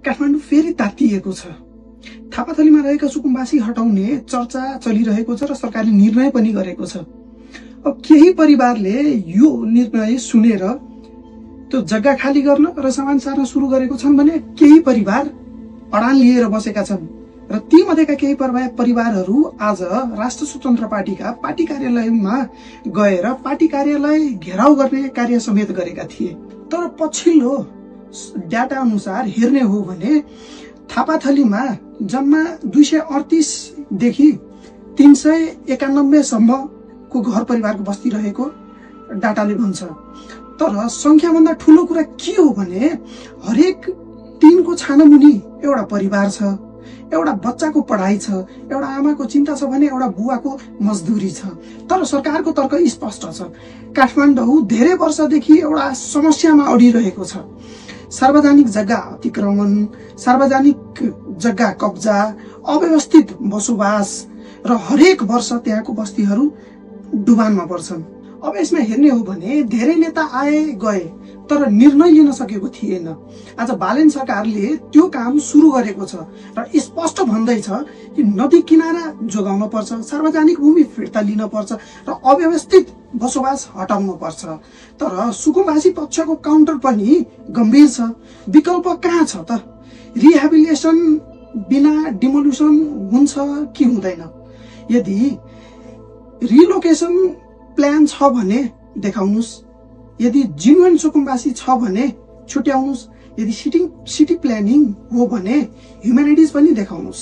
काठमाडौँ फेरि तातिएको छ। थापाथलीमा रहेका सुकुम्बासी हटाउने चर्चा चलिरहेको छ र सरकारले निर्णय पनि गरेको छ। अब केही परिवारले यो निर्णय सुनेर त्यो जग्गा खाली गर्न र सामान सार्न सुरु गरेको छन् भने केही परिवार अडान लिएर बसेका छन् र ती मध्येका केही परिवारहरू आज राष्ट्र स्वतन्त्र पार्टीका पार्टी कार्यालयमा गएर पार्टी कार्यालय घेराउ गर्ने कार्य समेत गरेका थिए। तर पछिल्लो डाटा अनुसार हेर्ने हो भने थापाथलीमा जम्मा 238 देखि 391 सम्मको घर परिवारको बस्ती रहेको डाटाले भन्छ। तर संख्याभन्दा ठुलो कुरा के हो भने हरेक दिनको छानामुनि एउटा परिवार छ, एउटा बच्चाको पढाइ छ, एउटा आमाको चिन्ता छ भने एउटा बुवाको मजदुरी छ। तर सरकारको तर्क स्पष्ट छ। काठमाडौँ धेरै वर्षदेखि एउटा समस्यामा अडिरहेको छ। सार्वजनिक जग्गा अतिक्रमण, सार्वजनिक जग्गा कब्जा, अव्यवस्थित बसोबास र हरेक वर्ष त्यहाँको बस्तीहरू डुबानमा पर्छन्। अब यसमा हेर्ने हो भने धेरै नेता आए गए तर निर्णय लिन सकेको थिएन। आज बालेन सरकारले त्यो काम सुरु गरेको छ र स्पष्ट भन्दैछ कि नदी किनारा जोगाउन पर्छ, सार्वजनिक भूमि फिर्ता लिन पर्छ र अव्यवस्थित बसोबास हटाउन पर्छ। तर सुकुम्बासी पक्षको काउन्टर पनि गम्भीर छ। विकल्प कहाँ छ त? रिहेबिलिटेसन बिना डिमोल्युसन हुन्छ कि हुँदैन? यदि रिलोकेसन प्लान छ भने देखाउनुस्। यदि जेन्युइन सुकुम्बासी छ भने छुट्याउनुस्। यदि सिटी प्लानिङ हो भने ह्युम्यानिटिज पनि देखाउनुस्।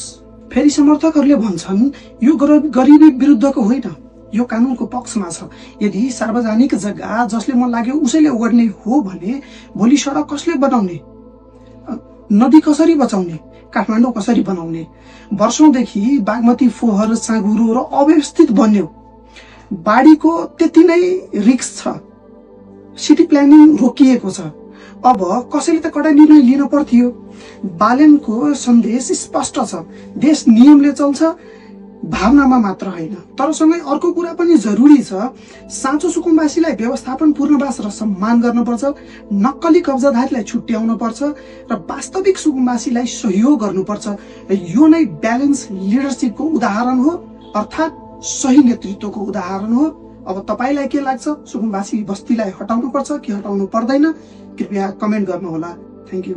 फेरि समर्थकहरूले भन्छन् यो गरिबी विरुद्धको होइन, यो कानुनको पक्षमा छ। यदि सार्वजनिक जग्गा जसले मन लाग्यो उसैले ओगट्ने हो भने भोलि सडक कसले बनाउने? नदी कसरी बचाउने? काठमाडौँ कसरी बनाउने? वर्षौंदेखि बागमती फोहोर, साँगुरो र अव्यवस्थित बन्यो। बाढीको त्यति नै रिस्क छ। सिटी प्लानिङ रोकिएको छ। अब कसैले त कडा निर्णय लिन पर्थ्यो। बालेनको सन्देश स्पष्ट छ। देश नियमले चल्छ, भावनामा मात्र होइन। तर सँगै अर्को कुरा पनि जरुरी छ। साँचो सुकुम्बासीलाई व्यवस्थापन, पूर्णवास र सम्मान गर्नुपर्छ। नक्कली कब्जाधारीलाई छुट्याउन पर्छ र वास्तविक सुकुम्बासीलाई सहयोग गर्नुपर्छ। यो नै ब्यालेन्स लिडरशिपको उदाहरण हो, अर्थात् सही नेतृत्वको उदाहरण हो। अब तपाईलाई के लाग्छ? सुकुम्बासी बस्तीलाई हटाउनु पर्छ कि हटाउनु पर्दैन? कृपया कमेन्ट गर्नुहोला। Thank you.